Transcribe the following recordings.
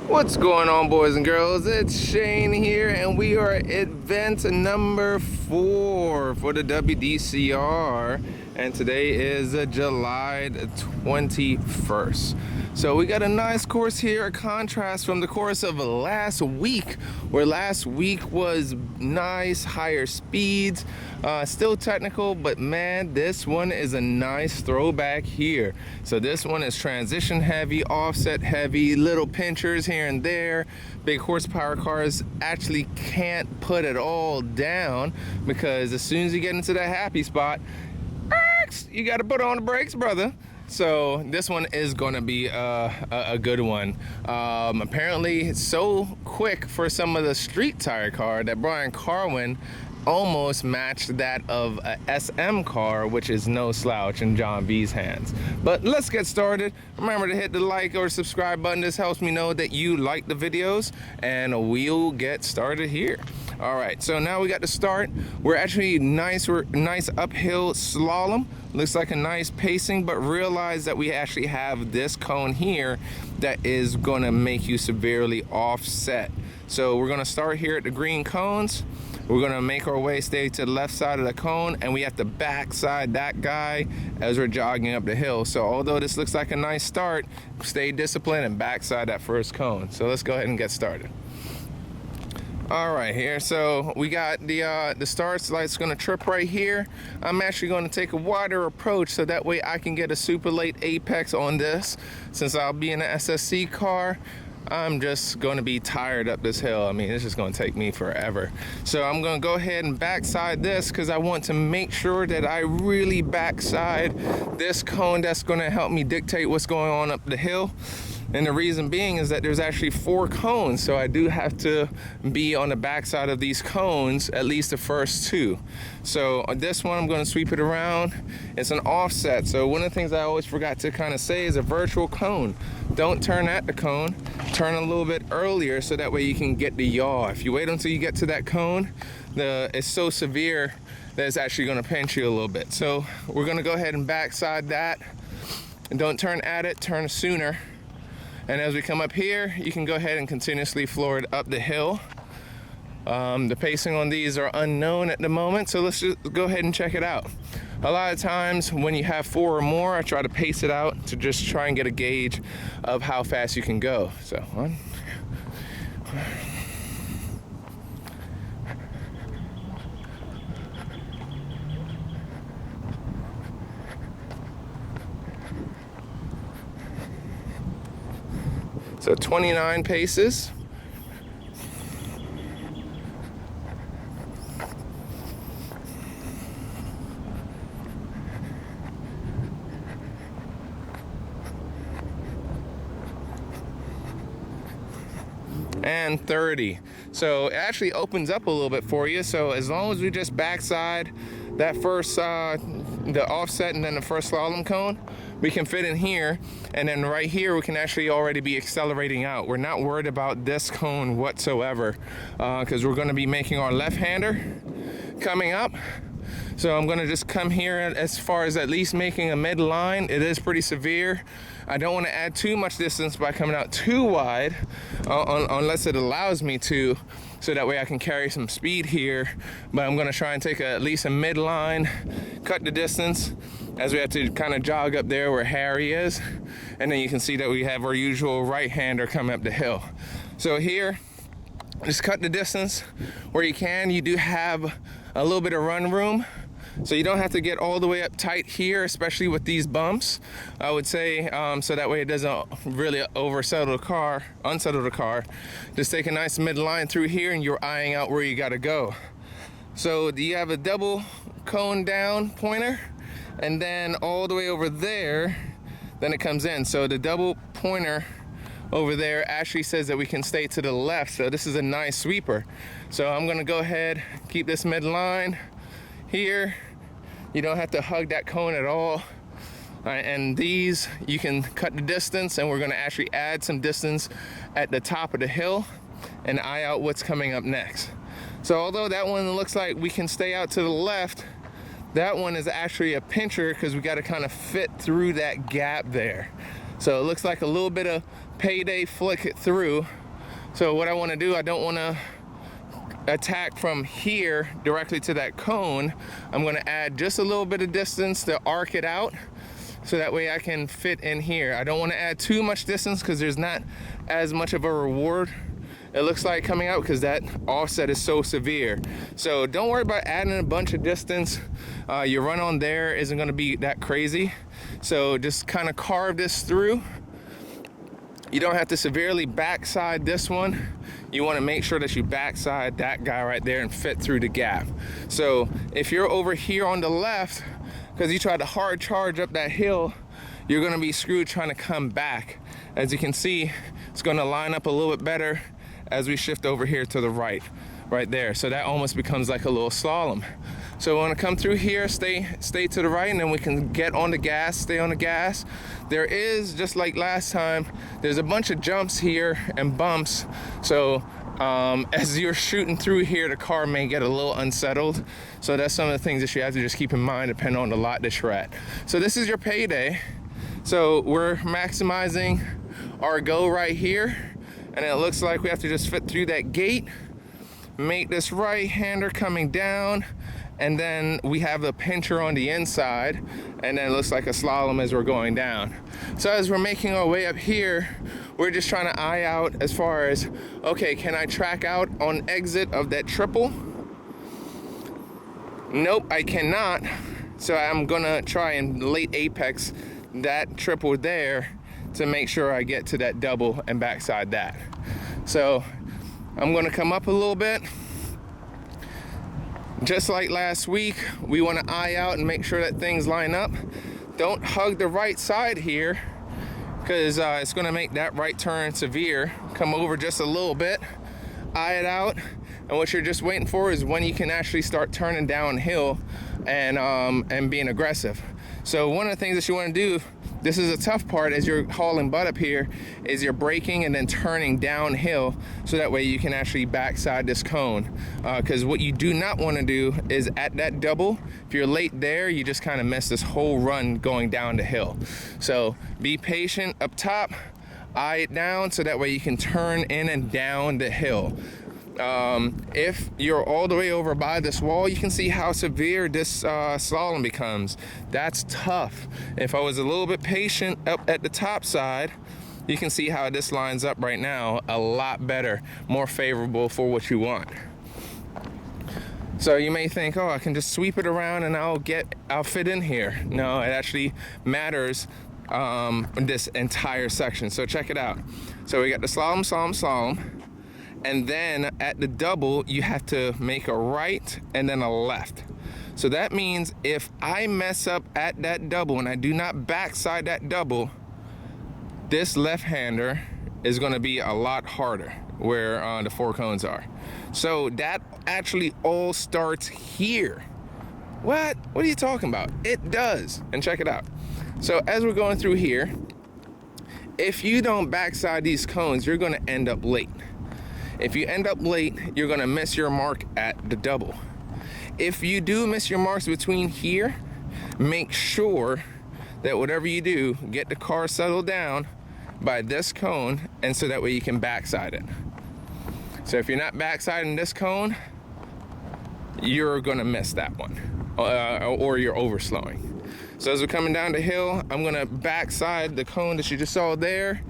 What's going on, boys and girls? It's Shane here, and we are at event number 4 for the WDCR, and today is July 21st. So we got a nice course here, a contrast from the course of last week, where last week was nice, higher speeds, still technical, but man, this one is a nice throwback here. So this one is transition heavy, offset heavy, little pinchers here and there. Big horsepower cars actually can't put it all down, because as soon as you get into that happy spot, you got to put on the brakes, brother. So this one is going to be a good one. Apparently it's so quick for some of the street tire car that Brian Carwin almost matched that of a SM car, which is no slouch in John V's hands. But let's get started. Remember to hit the like or subscribe button. This helps me know that you like the videos, and we'll get started here. All right, so now we got to start. We're actually nice uphill slalom. Looks like a nice pacing, but realize that we actually have this cone here that is gonna make you severely offset. So we're gonna start here at the green cones. We're gonna make our way, stay to the left side of the cone, and we have to backside that guy as we're jogging up the hill. So although this looks like a nice start, stay disciplined and backside that first cone. So let's go ahead and get started. All right, here, so we got the start light's gonna trip right here. I'm actually gonna take a wider approach so that way I can get a super late apex on this. Since I'll be in an SSC car, I'm just gonna be tired up this hill. I mean, it's just gonna take me forever. So I'm gonna go ahead and backside this, because I want to make sure that I really backside this cone. That's gonna help me dictate what's going on up the hill. And the reason being is that there's actually 4 cones, so I do have to be on the backside of these cones, at least the first 2. So on this one, I'm gonna sweep it around. It's an offset, so one of the things I always forgot to kind of say is a virtual cone. Don't turn at the cone, turn a little bit earlier so that way you can get the yaw. If you wait until you get to that cone, it's so severe that it's actually gonna pinch you a little bit. So we're gonna go ahead and backside that, and don't turn at it, turn sooner. And as we come up here, you can go ahead and continuously floor it up the hill. The pacing on these are unknown at the moment, so let's just go ahead and check it out. A lot of times when you have 4 or more, I try to pace it out to just try and get a gauge of how fast you can go. So 1. So 29 paces. And 30. So it actually opens up a little bit for you. So as long as we just backside that first, the offset and then the first slalom cone, we can fit in here, and then right here we can actually already be accelerating out. We're not worried about this cone whatsoever, because we're going to be making our left-hander coming up. So I'm going to just come here as far as at least making a midline. It is pretty severe. I don't want to add too much distance by coming out too wide, unless it allows me to, so that way I can carry some speed here. But I'm going to try and take at least a midline, cut the distance, as we have to kind of jog up there where Harry is. And then you can see that we have our usual right-hander coming up the hill. So here, just cut the distance where you can. You do have a little bit of run room, so you don't have to get all the way up tight here, especially with these bumps, I would say, so that way it doesn't really unsettle the car. Just take a nice midline through here, and you're eyeing out where you gotta go. So you have a double cone down pointer, and then all the way over there, then it comes in. So the double pointer over there actually says that we can stay to the left, so this is a nice sweeper. So I'm gonna go ahead, keep this midline here. You don't have to hug that cone at all. All right, and these, you can cut the distance, and we're gonna actually add some distance at the top of the hill and eye out what's coming up next. So although that one looks like we can stay out to the left, that one is actually a pincher, because we got to kind of fit through that gap there. So it looks like a little bit of payday flick it through. So what I want to do, I don't want to attack from here directly to that cone. I'm going to add just a little bit of distance to arc it out, so that way I can fit in here. I don't want to add too much distance because there's not as much of a reward, it looks like, coming out, because that offset is so severe. So don't worry about adding a bunch of distance. Your run on there isn't going to be that crazy. So just kind of carve this through. You don't have to severely backside this one. You want to make sure that you backside that guy right there and fit through the gap. So if you're over here on the left, because you tried to hard charge up that hill, you're going to be screwed trying to come back. As you can see, it's going to line up a little bit better as we shift over here to the right there. So that almost becomes like a little slalom. So we want to come through here, stay to the right, and then we can get on the gas, stay on the gas. There is, just like last time, there's a bunch of jumps here and bumps. So as you're shooting through here, the car may get a little unsettled. So that's some of the things that you have to just keep in mind depending on the lot that you're at. So this is your payday. So we're maximizing our go right here. And it looks like we have to just fit through that gate, make this right-hander coming down, and then we have a pincher on the inside, and then it looks like a slalom as we're going down. So as we're making our way up here, we're just trying to eye out as far as, okay, can I track out on exit of that triple? Nope, I cannot. So I'm gonna try and late apex that triple there to make sure I get to that double and backside that. So I'm gonna come up a little bit. Just like last week, we wanna eye out and make sure that things line up. Don't hug the right side here, because it's gonna make that right turn severe. Come over just a little bit, eye it out, and what you're just waiting for is when you can actually start turning downhill and being aggressive. So one of the things that you wanna do, this is a tough part as you're hauling butt up here, is you're braking and then turning downhill, so that way you can actually backside this cone. Because what you do not want to do is at that double, if you're late there, you just kind of miss this whole run going down the hill. So be patient up top, eye it down, so that way you can turn in and down the hill. If you're all the way over by this wall, you can see how severe this slalom becomes. That's tough. If I was a little bit patient up at the top side, you can see how this lines up right now a lot better, more favorable for what you want. So you may think, oh, I can just sweep it around and I'll fit in here. No, it actually matters this entire section. So check it out. So we got the slalom. And then at the double, you have to make a right and then a left. So that means if I mess up at that double and I do not backside that double, this left-hander is gonna be a lot harder where the 4 cones are. So that actually all starts here. What are you talking about? It does, and check it out. So as we're going through here, if you don't backside these cones, you're gonna end up late. If you end up late, you're gonna miss your mark at the double. If you do miss your marks between here, make sure that whatever you do, get the car settled down by this cone, and so that way you can backside it. So if you're not backsiding this cone, you're gonna miss that one, or you're overslowing. So as we're coming down the hill, I'm gonna backside the cone that you just saw there,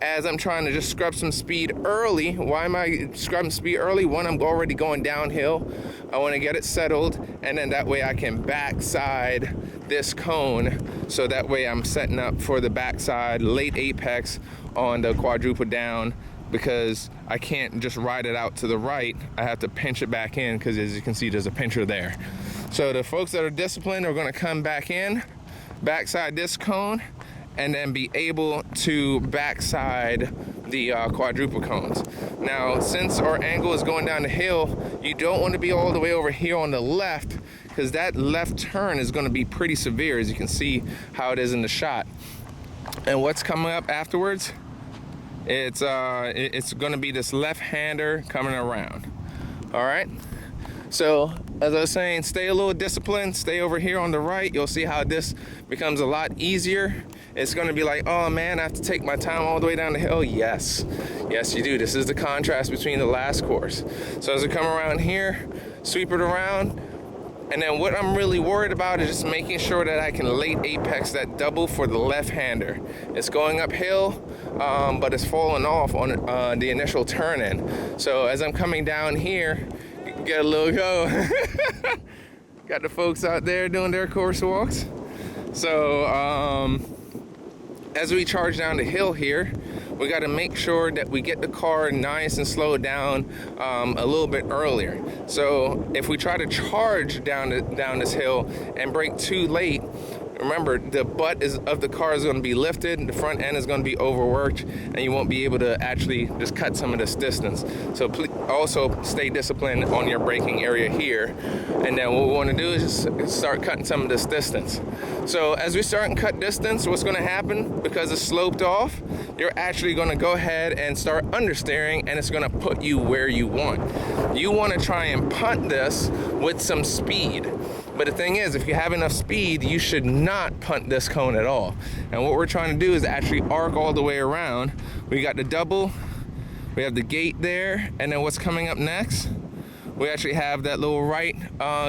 as I'm trying to just scrub some speed early. Why am I scrubbing speed early? One, I'm already going downhill. I want to get it settled, and then that way I can backside this cone, so that way I'm setting up for the backside late apex on the quadruple down, because I can't just ride it out to the right. I have to pinch it back in, because as you can see, there's a pincher there. So the folks that are disciplined are going to come back in, backside this cone, and then be able to backside the quadruple cones. Now, since our angle is going down the hill, you don't want to be all the way over here on the left, because that left turn is going to be pretty severe, as you can see how it is in the shot. And what's coming up afterwards? It's going to be this left-hander coming around. All right. So as I was saying, stay a little disciplined, stay over here on the right. You'll see how this becomes a lot easier. It's gonna be like, oh man, I have to take my time all the way down the hill. Yes, yes you do. This is the contrast between the last course. So as I come around here, sweep it around, and then what I'm really worried about is just making sure that I can late apex that double for the left-hander. It's going uphill, but it's falling off on the initial turn in. So as I'm coming down here, get a little go. Got the folks out there doing their course walks. So as we charge down the hill here, we got to make sure that we get the car nice and slowed down a little bit earlier. So if we try to charge down this hill and brake too late, remember the butt of the car is going to be lifted, the front end is going to be overworked, and you won't be able to actually just cut some of this distance. So please also stay disciplined on your braking area here. And then what we want to do is just start cutting some of this distance. So as we start and cut distance, what's going to happen, because it's sloped off, you're actually going to go ahead and start understeering, and it's going to put you where you want. You want to try and punt this with some speed. But the thing is, if you have enough speed, you should not punt this cone at all. And what we're trying to do is actually arc all the way around. We got the double, we have the gate there, and then what's coming up next? We actually have that little right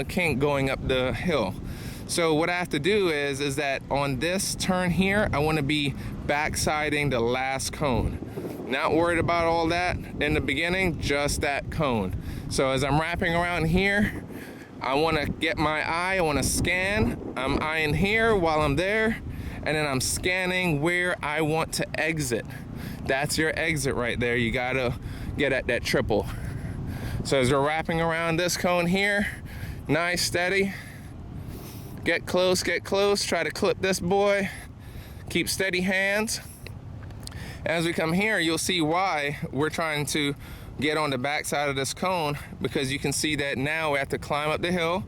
kink going up the hill. So what I have to do is that on this turn here, I want to be backsiding the last cone. Not worried about all that in the beginning, just that cone. So as I'm wrapping around here, I want to get my eye, I want to scan. I'm eyeing here while I'm there, and then I'm scanning where I want to exit. That's your exit right there. You got to get at that triple. So as we're wrapping around this cone here, nice, steady. Get close, try to clip this boy. Keep steady hands. As we come here, you'll see why we're trying to get on the back side of this cone, because you can see that now we have to climb up the hill.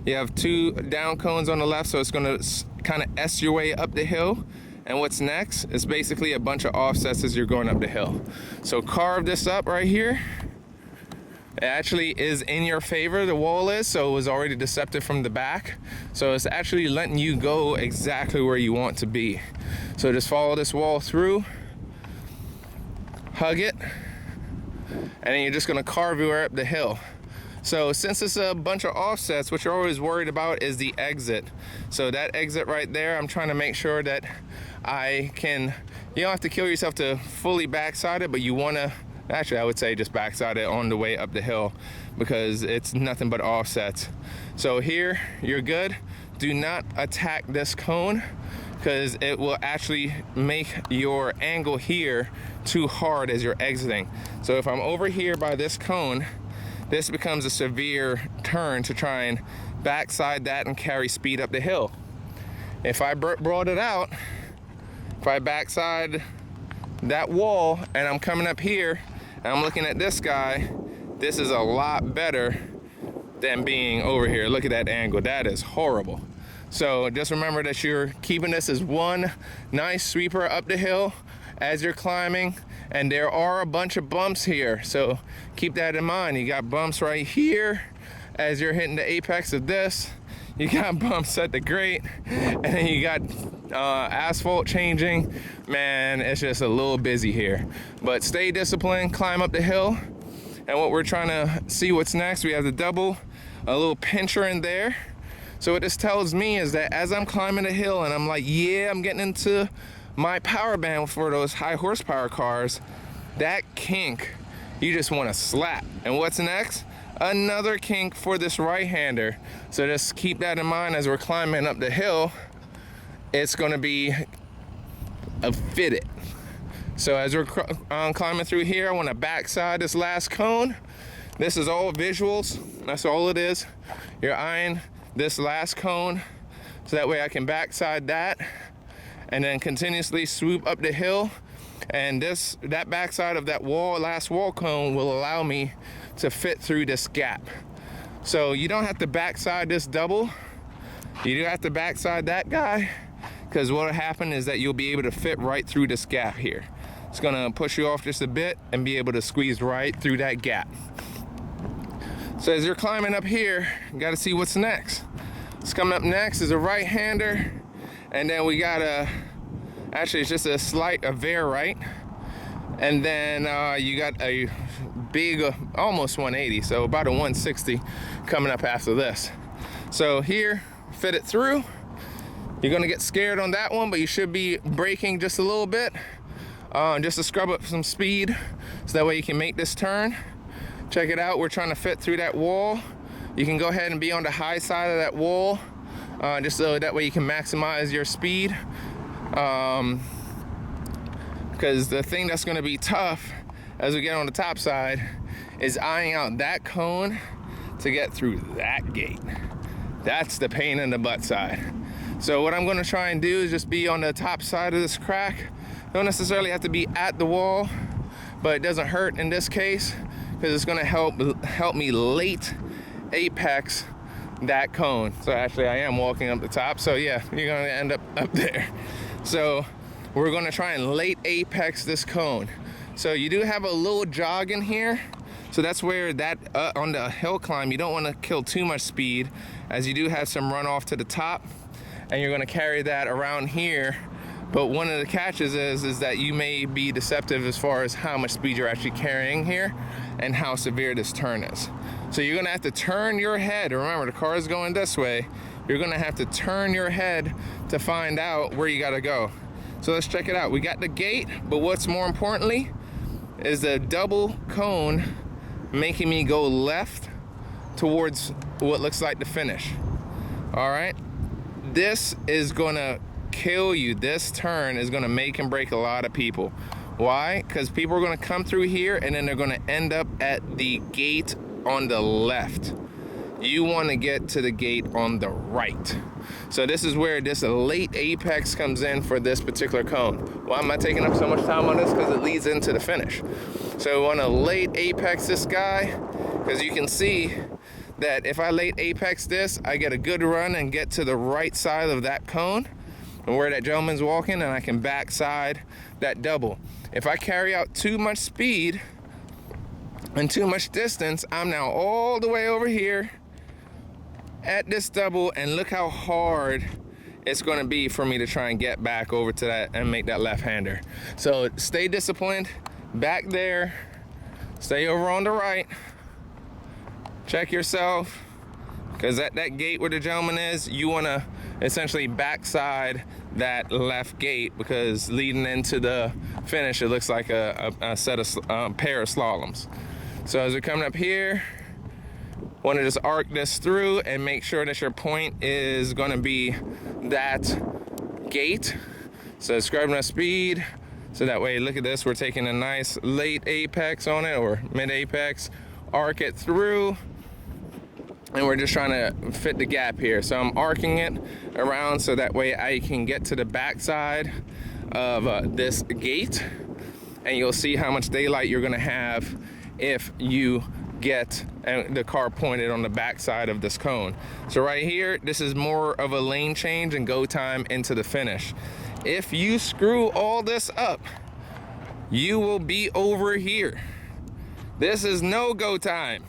You have two down cones on the left, so it's going to kind of S your way up the hill. And what's next is basically a bunch of offsets as you're going up the hill. So carve this up right here. It actually is in your favor, the wall is, so it was already deceptive from the back. So it's actually letting you go exactly where you want to be. So just follow this wall through, hug it, and then you're just gonna carve your way up the hill. So since it's a bunch of offsets, what you're always worried about is the exit. So that exit right there, I'm trying to make sure that I can, you don't have to kill yourself to fully backside it, but you wanna, actually I would say just backside it on the way up the hill, because it's nothing but offsets. So here, you're good. Do not attack this cone, because it will actually make your angle here too hard as you're exiting. So if I'm over here by this cone, this becomes a severe turn to try and backside that and carry speed up the hill. If I brought it out, if I backside that wall and I'm coming up here and I'm looking at this guy, this is a lot better than being over here. Look at that angle, that is horrible. So just remember that you're keeping this as one nice sweeper up the hill as you're climbing, and there are a bunch of bumps here, so keep that in mind. You got bumps right here as you're hitting the apex of this. You got bumps at the grate, and then you got asphalt changing. Man, it's just a little busy here. But stay disciplined, climb up the hill, and what we're trying to see what's next, we have the double, a little pincher in there. So what this tells me is that as I'm climbing the hill and I'm like, yeah, I'm getting into my power band for those high horsepower cars, that kink, you just want to slap. And what's next? Another kink for this right-hander. So just keep that in mind as we're climbing up the hill. It's going to be a fitted. So as we're climbing through here, I want to backside this last cone. This is all visuals. That's all it is. You're eyeing this last cone, so that way I can backside that and then continuously swoop up the hill. And that backside of that last wall cone will allow me to fit through this gap. So you don't have to backside this double. You do have to backside that guy, because what will happen is that you'll be able to fit right through this gap here. It's gonna push you off just a bit and be able to squeeze right through that gap. So as you're climbing up here, you gotta see what's next. What's coming up next is a right-hander, and then we got actually it's just a veer right, and then you got a big, almost 180, so about a 160 coming up after this. So here, fit it through. You're gonna get scared on that one, but you should be braking just a little bit, just to scrub up some speed, so that way you can make this turn. Check it out, we're trying to fit through that wall. You can go ahead and be on the high side of that wall, just so that way you can maximize your speed. Because the thing that's gonna be tough as we get on the top side is eyeing out that cone to get through that gate. That's the pain in the butt side. So what I'm gonna try and do is just be on the top side of this crack. Don't necessarily have to be at the wall, but it doesn't hurt in this case, because it's gonna help me late apex that cone. So actually I am walking up the top, so yeah, you're gonna end up there. So we're gonna try and late apex this cone. So you do have a little jog in here, so that's where that on the hill climb, you don't wanna kill too much speed, as you do have some runoff to the top, and you're gonna carry that around here. But one of the catches is that you may be deceptive as far as how much speed you're actually carrying here and how severe this turn is. So you're gonna have to turn your head. Remember, the car is going this way. You're gonna have to turn your head to find out where you gotta go. So let's check it out. We got the gate, but what's more importantly is the double cone making me go left towards what looks like the finish. All right, this is gonna kill you. This turn is gonna make and break a lot of people. Why? Because people are gonna come through here and then they're gonna end up at the gate on the left. You wanna get to the gate on the right. So this is where this late apex comes in for this particular cone. Why am I taking up so much time on this? Because it leads into the finish. So we wanna late apex this guy, because you can see that if I late apex this, I get a good run and get to the right side of that cone and where that gentleman's walking, and I can backside that double. If I carry out too much speed and too much distance, I'm now all the way over here at this double, and look how hard it's gonna be for me to try and get back over to that and make that left-hander. So stay disciplined, back there, stay over on the right, check yourself, because at that gate where the gentleman is, you wanna essentially backside that left gate, because leading into the finish, it looks like a pair of slaloms. So as we're coming up here, want to just arc this through and make sure that your point is going to be that gate. So describing our speed, so that way, look at this, we're taking a nice late apex on it, or mid apex, arc it through, and we're just trying to fit the gap here. So I'm arcing it around so that way I can get to the backside of this gate, and you'll see how much daylight you're gonna have if you get the car pointed on the backside of this cone. So right here, this is more of a lane change and go time into the finish. If you screw all this up, you will be over here. This is no go time.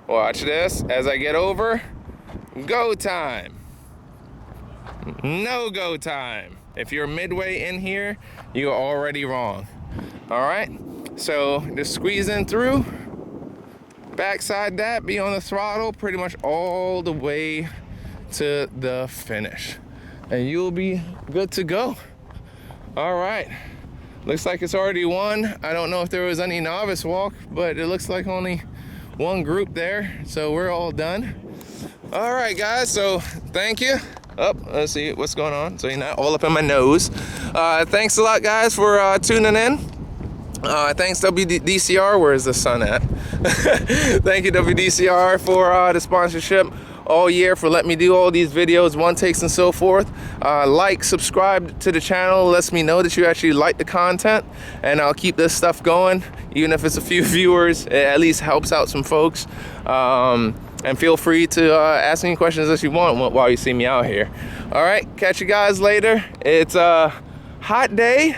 Watch this, as I get over, go time. No go time. If you're midway in here, you're already wrong. All right, so just squeeze in through, backside that, be on the throttle pretty much all the way to the finish, and you'll be good to go. All right, looks like it's already won. I don't know if there was any novice walk, but it looks like only one group there, so we're all done. All right, guys, so thank you. Let's see what's going on, so you're not all up in my nose. Thanks a lot, guys, for tuning in. Thanks WDCR, where's the sun at? Thank you WDCR for the sponsorship all year, for letting me do all these videos, one takes and so forth. Like, subscribe to the channel, lets me know that you actually like the content, and I'll keep this stuff going. Even if it's a few viewers, it at least helps out some folks. And feel free to ask any questions that you want while you see me out here. All right, catch you guys later. It's a hot day,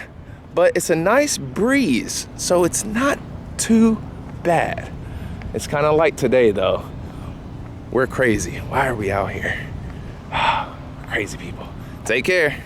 but it's a nice breeze, so it's not too bad. It's kind of light today though. We're crazy. Why are we out here? Crazy people. Take care.